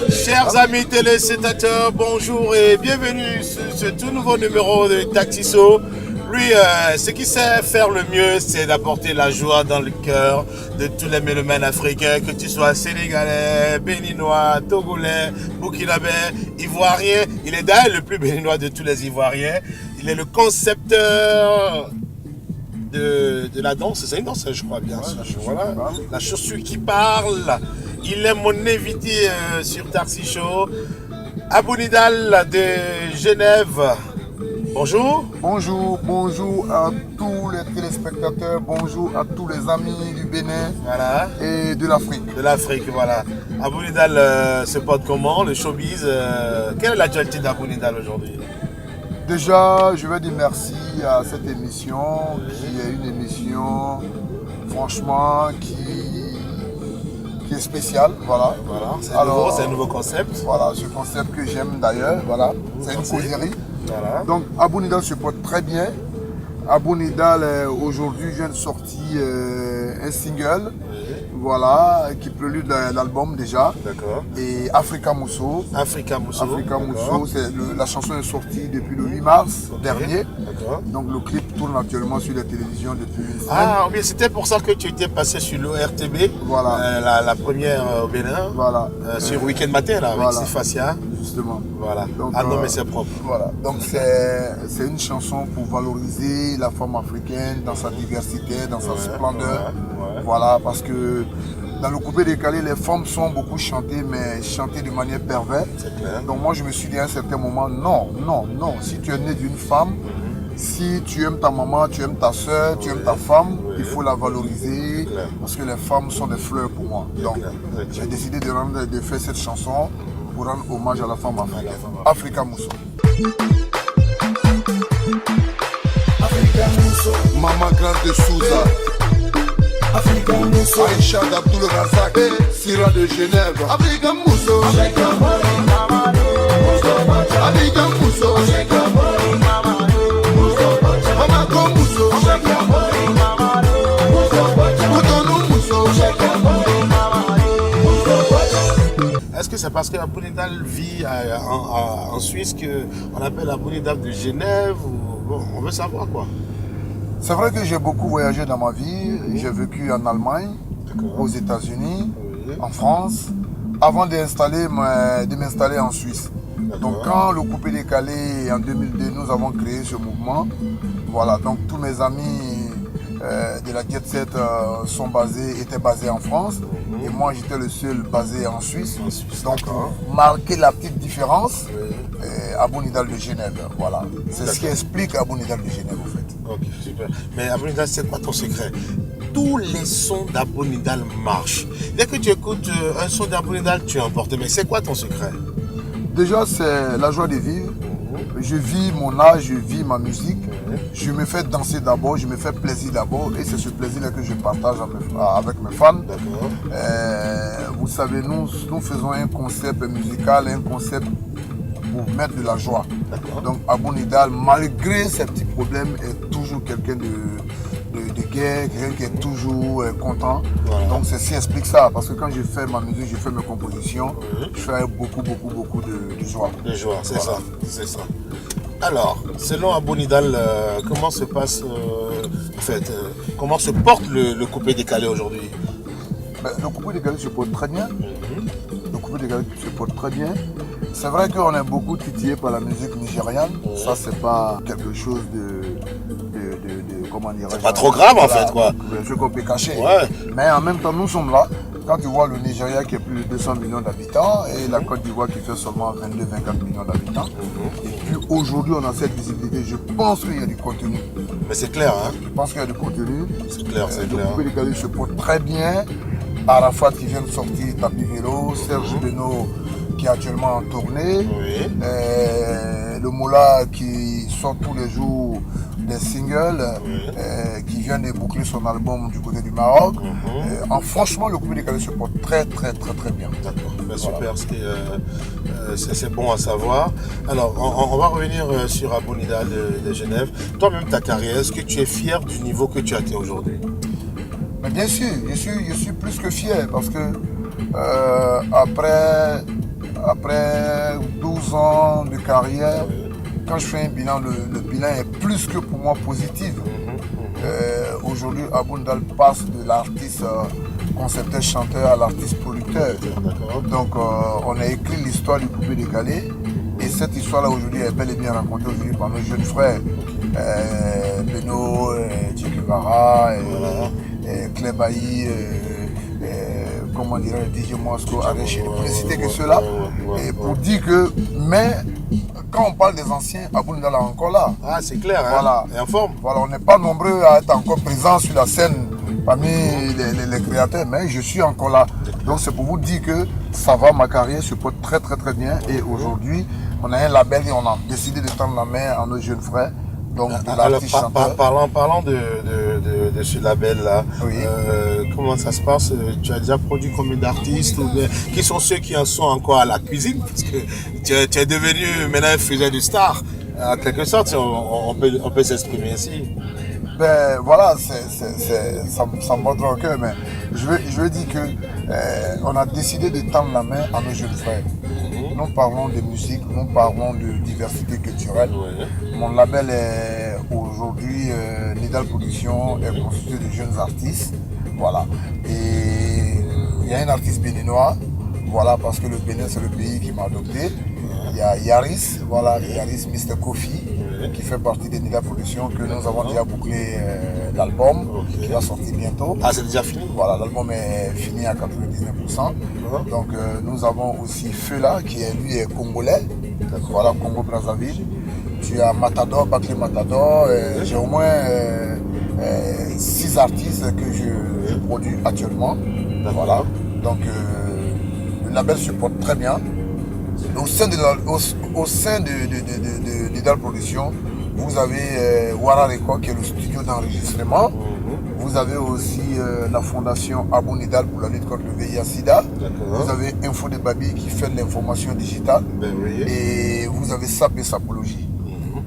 Chers amis téléspectateurs, bonjour et bienvenue sur ce tout nouveau numéro de Tactiso. Lui, ce qu'il sait faire le mieux, c'est d'apporter la joie dans le cœur de tous les mélomanes africains, que tu sois sénégalais, béninois, togolais, burkinabé, ivoirien. Il est d'ailleurs le plus béninois de tous les ivoiriens. Il est le concepteur de la danse. C'est une danse, je crois bien. Voilà. La chaussure qui parle. Il est mon invité sur Taxi Show. Abou Nidal de Genève. Bonjour. Bonjour à tous les téléspectateurs, bonjour à tous les amis du Bénin et de l'Afrique. De l'Afrique, voilà. Abou Nidal se porte comment, le showbiz quelle est l'actualité d'Abou Nidal aujourd'hui? Déjà, je veux dire merci à cette émission, qui est une émission, franchement, qui est spéciale, voilà. C'est un nouveau concept. Voilà, ce concept que j'aime d'ailleurs, voilà. C'est une causerie. Voilà. Donc Abou Nidal se porte très bien. Abou Nidal aujourd'hui vient de sortir un single, voilà, qui prélude l'album déjà. D'accord. Et Africa Mousso. Africa Mousso, la chanson est sortie depuis le 8 mars dernier. D'accord. Donc le clip tourne actuellement sur la télévision depuis une semaine. Ah oui, c'était pour ça que tu étais passé sur l'ORTB, voilà. la première au Bénin, voilà. sur Weekend Matin là, avec voilà. Sifacia. Justement. Voilà. Donc, non, mais c'est propre. Voilà. Donc c'est une chanson pour valoriser la femme africaine dans sa diversité, dans sa splendeur. Voilà, parce que dans le coupé décalé, les femmes sont beaucoup chantées, mais chantées de manière perverse. C'est clair. Donc moi je me suis dit à un certain moment, non. Si tu es né d'une femme, si tu aimes ta maman, tu aimes ta soeur, tu aimes ta femme, il faut la valoriser, parce que les femmes sont des fleurs pour moi. Donc j'ai décidé de faire cette chanson pour rendre hommage à la femme africaine. Africa Mousso. Maman Grande de Souza. Africa Mousso. Aïcha d'Abdoul Razak. Sira de Genève. Africa Mousso. Africa Mousso. Maman Mousso. Est-ce que c'est parce qu'Abou Nidal vit en Suisse qu'on appelle Abou Nidal de Genève ou... Bon, on veut savoir quoi. C'est vrai que j'ai beaucoup voyagé dans ma vie. J'ai vécu en Allemagne, aux États-Unis, en France, avant de m'installer en Suisse. Donc quand le coupé décalé en 2002, nous avons créé ce mouvement. Voilà, donc tous mes amis de la Jet Set étaient basés en France. Et moi j'étais le seul basé en Suisse. Donc pour marquer la petite différence, Abou Nidal de Genève. Voilà. C'est ce qui explique Abou Nidal de Genève en fait. Ok, super. Mais Abou Nidal, c'est quoi ton secret? Tous les sons d'Abou Nidal marchent. Dès que tu écoutes un son d'Abou Nidal, tu es emporté. Mais c'est quoi ton secret? Déjà, c'est la joie de vivre. Je vis mon art, je vis ma musique. Je me fais danser d'abord, je me fais plaisir d'abord. Et c'est ce plaisir-là que je partage avec mes fans. Vous savez, nous faisons un concept musical, un concept pour mettre de la joie. Donc Abou Nidal, malgré ses petits problèmes, est toujours quelqu'un de guerre, quelqu'un qui est toujours content. Donc c'est ce qui explique ça. Parce que quand je fais ma musique, je fais mes compositions, je fais beaucoup de joie. De joie, c'est ça. Alors, selon Abou Nidal, comment se passe, comment se porte le coupé décalé aujourd'hui? Le coupé décalé se porte très bien. Le coupé décalé se porte très bien. C'est vrai qu'on est beaucoup titillé par la musique nigériane. Ça, c'est pas quelque chose de comment dire. C'est pas trop grave en fait, quoi. Ce qu'on peut cacher. Mais en même temps, nous sommes là. Quand tu vois le Nigeria qui a plus de 200 millions d'habitants et la Côte d'Ivoire qui fait seulement 22-24 millions d'habitants. Et puis aujourd'hui, on a cette visibilité. Je pense qu'il y a du contenu. Mais c'est clair, hein? Je pense qu'il y a du contenu. C'est clair, c'est clair. Le coupé décalé se porte très bien. Arafat qui vient de sortir Tapis Vélo, Serge Beno qui est actuellement en tournée, le Moula qui sort tous les jours des singles, qui vient de boucler son album du côté du Maroc. Franchement, le coupé décalé se porte très bien. D'accord, ben, super, c'est bon à savoir. Alors, on va revenir sur Abou Nidal de Genève. Toi-même, ta carrière, est-ce que tu es fier du niveau que tu as atteint aujourd'hui? Bien sûr, je suis plus que fier parce que après après 12 ans de carrière, quand je fais un bilan, le bilan est plus que pour moi positif. Aujourd'hui, Abou Nidal passe de l'artiste concepteur-chanteur à l'artiste producteur. Donc on a écrit l'histoire du Poupée Décalé. Et cette histoire-là aujourd'hui est bel et bien racontée aujourd'hui par nos jeunes frères. Beno, Che Guevara, Claire Bailly, comment dirait DJ Mosco, Arèche, pour ne citer que ceux-là. Et pour dire que, mais quand on parle des anciens, Abou Nidal est encore là. Ah, c'est clair, voilà. Et en forme. Voilà, on n'est pas nombreux à être encore présents sur la scène parmi les créateurs, mais je suis encore là. Donc c'est pour vous dire que ça va, ma carrière se porte très très très bien. Et aujourd'hui, on a un label et on a décidé de tendre la main à nos jeunes frères. Donc, parlant de ce label-là, oui. Comment ça se passe? Tu as déjà produit combien d'artistes? Qui sont ceux qui en sont encore à la cuisine? Parce que tu es devenu maintenant un fusain de stars. En quelque sorte, on peut s'exprimer ainsi. Ben voilà, ça me montre au cœur, mais je veux dire que on a décidé de tendre la main à nos jeunes frères. Nous parlons de musique, nous parlons de diversité culturelle. Mon label est aujourd'hui Nidal Production est constitué de jeunes artistes. Voilà. Et il y a un artiste béninois, voilà, parce que le Bénin c'est le pays qui m'a adopté. Il y a Yaris, voilà, Yaris Mr. Kofi, qui fait partie des Nidal Production, que nous avons déjà bouclé l'album, qui va sortir bientôt. Ah, c'est déjà fini? Voilà, l'album est fini à 99%. Donc nous avons aussi Fela, qui lui est congolais, voilà, Congo-Brazzaville. Tu as Matador, Baklé Matador, j'ai au moins 6 artistes que je produis actuellement. Voilà, donc le label se porte très bien. Au sein de Nidal Production, vous avez Wara Record qui est le studio d'enregistrement. Vous avez aussi la fondation Abou Nidal pour la lutte contre le VIH-Sida. Vous avez Info de Babi qui fait de l'information digitale. Et vous avez SAP et Sapologie.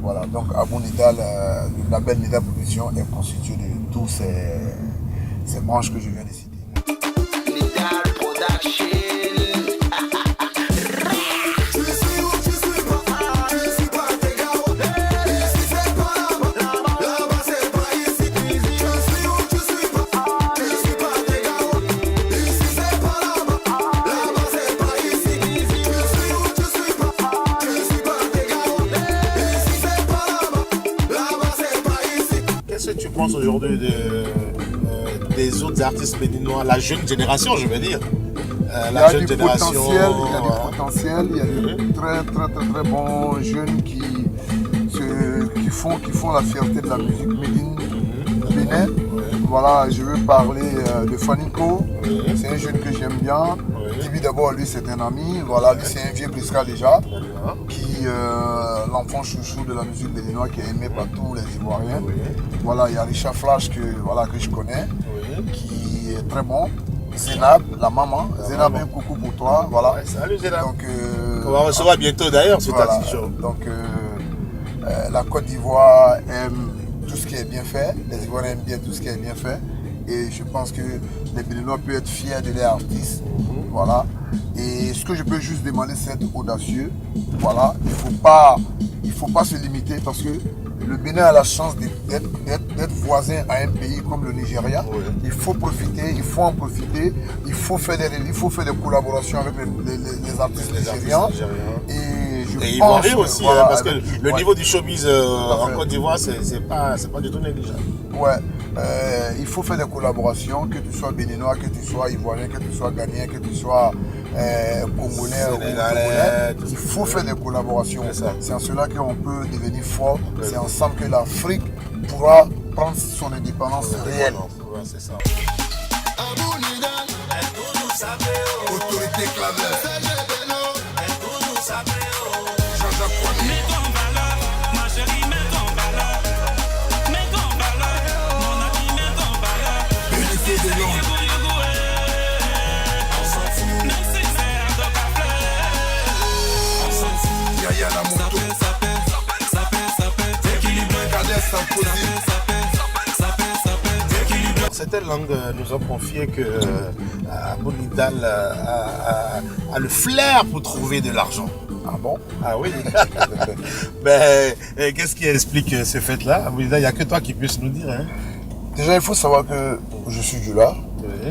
Voilà, donc Abou Nidal, le label Nidal Production est constitué de tous ces branches que je viens de citer. Nidal Production. Qu'est-ce que tu penses aujourd'hui des autres artistes béninois, la jeune génération, je veux dire? Il y a du potentiel, il y a de très bons jeunes qui font la fierté de la musique Bénin. Voilà, je veux parler de Fanico, c'est un jeune que j'aime bien. Tibi d'abord, lui c'est un ami, voilà, lui c'est un vieux brisca déjà, qui l'enfant chouchou de la musique béninoise qui est aimé par tous les Ivoiriens. Voilà, il y a Richard Flash que je connais, qui est très bon. Zénab, la maman. Zénab, un coucou pour toi. Voilà. Salut Zénab. Donc, on va recevoir bientôt d'ailleurs sur voilà. Taxi Show. Donc la Côte d'Ivoire aime tout ce qui est bien fait. Les Ivoiriens aiment bien tout ce qui est bien fait. Et je pense que les Béninois peuvent être fiers de leurs artistes. Voilà. Et ce que je peux juste demander, c'est d'être audacieux. Voilà. Il faut pas se limiter parce que le Bénin a la chance d'être voisin à un pays comme le Nigeria. Il faut profiter, il faut en profiter, il faut faire des collaborations avec les artistes nigérians. Et ivoiriens aussi, voilà, parce que le niveau du showbiz en Côte d'Ivoire, c'est pas du tout négligeable. Ouais, il faut faire des collaborations, que tu sois béninois, que tu sois ivoirien, que tu sois ghanéen, que tu sois congolais ou togolais. Il faut faire des collaborations. C'est en cela qu'on peut devenir fort. C'est ensemble que l'Afrique pourra prendre son indépendance réelle. C'est ça. Autorité clameur. Certaines langues nous ont confié que Abou Nidal a le flair pour trouver de l'argent. Ah bon? Ah oui. Ben, qu'est-ce qui explique ce fait-là? Abou Nidal, il n'y a que toi qui puisse nous dire. Hein? Déjà, il faut savoir que je suis Djoula. Oui.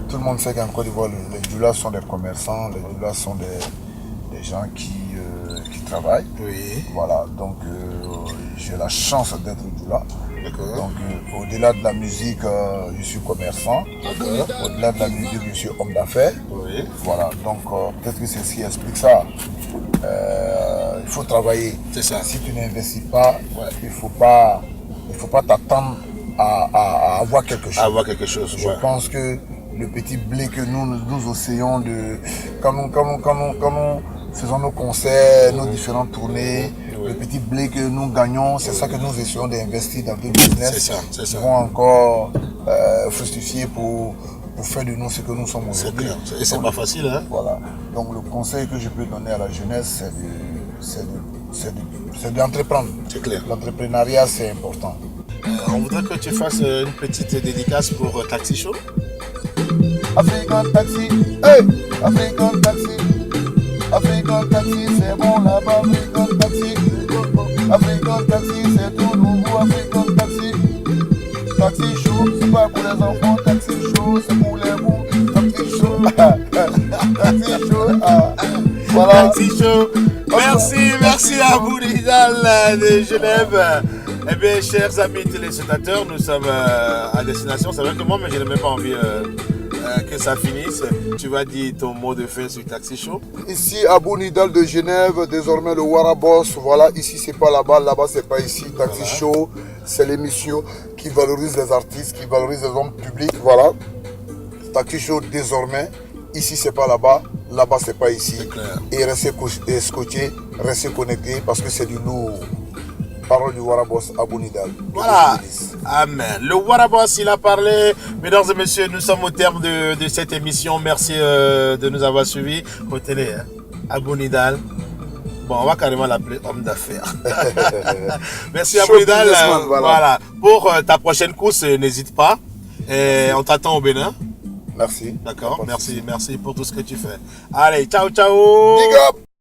Tout le monde sait qu'en Côte d'Ivoire, les Djoulas sont des commerçants, les Djoulas sont des gens qui travaillent. Oui. Voilà, donc j'ai la chance d'être Djoula. D'accord. Donc au-delà de la musique, je suis commerçant. D'accord. Au-delà de la musique, je suis homme d'affaires. Oui. Voilà, donc peut-être que c'est ce qui explique ça. Il faut travailler. C'est ça. Si tu n'investis pas, Ouais. il faut pas t'attendre à avoir quelque chose. Avoir quelque chose. Je Ouais. pense que le petit blé que nous essayons de... Quand nous faisons nos concerts, nos différentes tournées, Oui. le petit blé que nous gagnons, c'est ça que nous essayons d'investir dans le business. C'est ça, c'est ça. Qui vont encore fructifier pour faire de nous ce que nous sommes C'est aujourd'hui. clair. Et c'est pas facile, hein? Voilà. Donc le conseil que je peux donner à la jeunesse, c'est d'entreprendre. C'est clair. L'entrepreneuriat, c'est important. On voudrait que tu fasses une petite dédicace pour Taxi Show. African Taxi, hey! African Taxi, African Taxi, c'est bon là-bas, African Taxi, African Taxi, c'est tout nouveau, African Taxi, Taxi Show, c'est pas pour les enfants, Taxi Show, c'est pour les bons, Taxi Show, Taxi Show, voilà. Taxi Show. Merci à Abou Nidal de Genève. Eh bien, chers amis téléspectateurs, nous sommes à destination. C'est vrai que moi, mais je n'ai même pas envie que ça finisse. Tu vas dire ton mot de fin sur Taxi Show. Ici, Abou Nidal de Genève, désormais le Warabos. Voilà, ici c'est pas là-bas, là-bas c'est pas ici. Taxi Voilà. Show, c'est l'émission qui valorise les artistes, qui valorise les hommes publics. Voilà. Taxi Show désormais, ici c'est pas là-bas, là-bas c'est pas ici. C'est clair. Et restez scotchés, restez connectés parce que c'est du lourd. Parole du Warabos Abou Nidal. Voilà. Amen. Le Warabos, il a parlé. Mesdames et messieurs, nous sommes au terme de cette émission. Merci de nous avoir suivis. Retenez, hein, Abou Nidal. Bon, on va carrément l'appeler homme d'affaires. Merci Abou Nidal. Voilà. Pour ta prochaine course, n'hésite pas. Et on t'attend au Bénin. Merci. D'accord. Merci pour tout ce que tu fais. Allez, ciao, ciao. Big up.